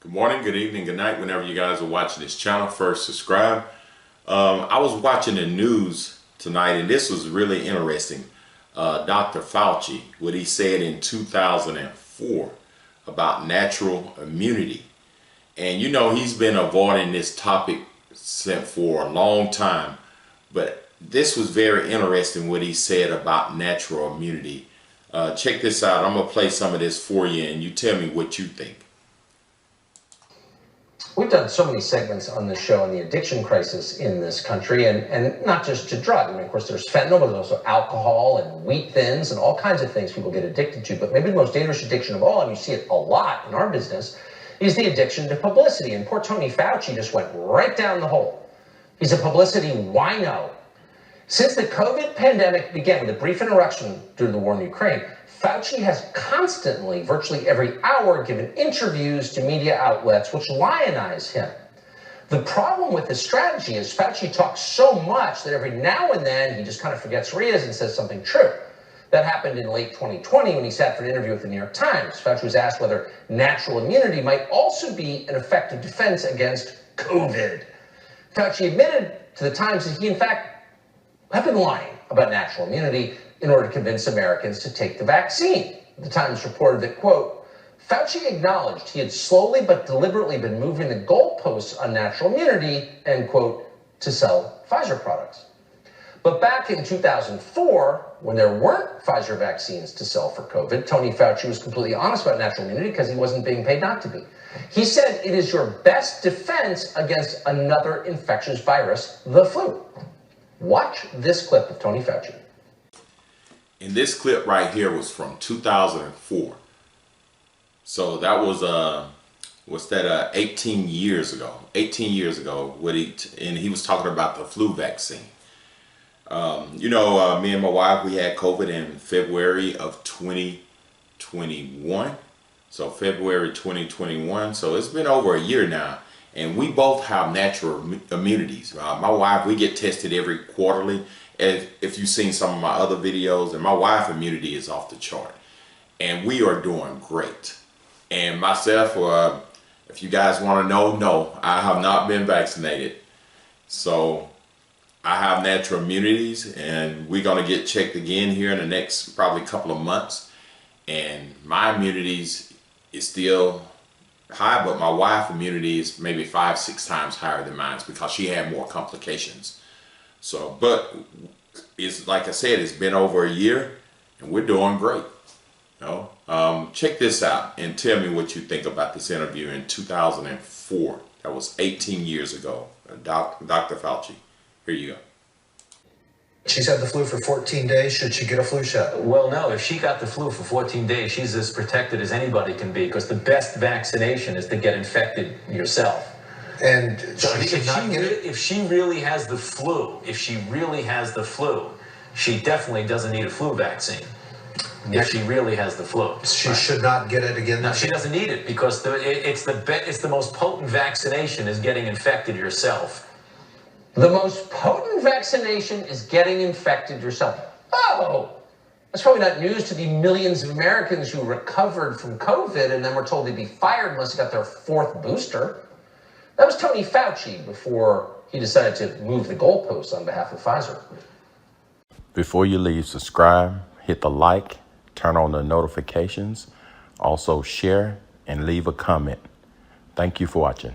Good morning, good evening, good night, whenever you guys are watching this channel. First, subscribe. I was watching the news tonight, and this was really interesting. Dr. Fauci, what he said in 2004 about natural immunity. And you know, he's been avoiding this topic for a long time, but this was very interesting what he said about natural immunity. Check this out. I'm going to play some of this for you, and you tell me what you think. We've done so many segments on this show on the addiction crisis in this country, and not just to drugs. I mean, of course, there's fentanyl, but there's also alcohol and wheat thins and all kinds of things people get addicted to. But maybe the most dangerous addiction of all, and you see it a lot in our business, is the addiction to publicity. And poor Tony Fauci just went right down the hole. He's a publicity wino. Since the COVID pandemic began with a brief interruption due to the war in Ukraine, Fauci has constantly, virtually every hour, given interviews to media outlets which lionize him. The problem with this strategy is Fauci talks so much that every now and then he just kind of forgets where he is and says something true. That happened in late 2020 when he sat for an interview with the New York Times. Fauci was asked whether natural immunity might also be an effective defense against COVID. Fauci admitted to the Times that he, in fact, had been lying about natural immunity in order to convince Americans to take the vaccine. The Times reported that, quote, Fauci acknowledged he had slowly but deliberately been moving the goalposts on natural immunity, end quote, to sell Pfizer products. But back in 2004, when there weren't Pfizer vaccines to sell for COVID, Tony Fauci was completely honest about natural immunity because he wasn't being paid not to be. He said it is your best defense against another infectious virus, the flu. Watch this clip of Tony Fauci. And this clip right here was from 2004. So that was 18 years ago. 18 years ago, and he was talking about the flu vaccine. Me and my wife, we had COVID in February of 2021. So February 2021. So it's been over a year now. And we both have natural immunities. My wife, we get tested every quarterly. If you've seen some of my other videos, and my wife's immunity is off the chart. And we are doing great. And myself, if you guys want to know, no, I have not been vaccinated. So I have natural immunities, and we're going to get checked again here in the next probably couple of months. And my immunities is still high, but my wife's immunity is maybe 5-6 times higher than mine because she had more complications. So, but it's like I said, it's been over a year and we're doing great. Check this out and tell me what you think about this interview in 2004. That was 18 years ago. Dr. Fauci. Here you go. She's had the flu for 14 days. Should she get a flu shot? Well, no. If she got the flu for 14 days, she's as protected as anybody can be, because the best vaccination is to get infected yourself. And so if she really has the flu, she definitely doesn't need a flu vaccine. If she really has the flu, she should not get it again. No, she doesn't need it, because it's the most potent vaccination is getting infected yourself. The most potent vaccination is getting infected yourself. Oh, that's probably not news to the millions of Americans who recovered from COVID and then were told they'd be fired unless they got their 4th booster. That was Tony Fauci before he decided to move the goalposts on behalf of Pfizer. Before you leave, subscribe, hit the like, turn on the notifications, also share and leave a comment. Thank you for watching.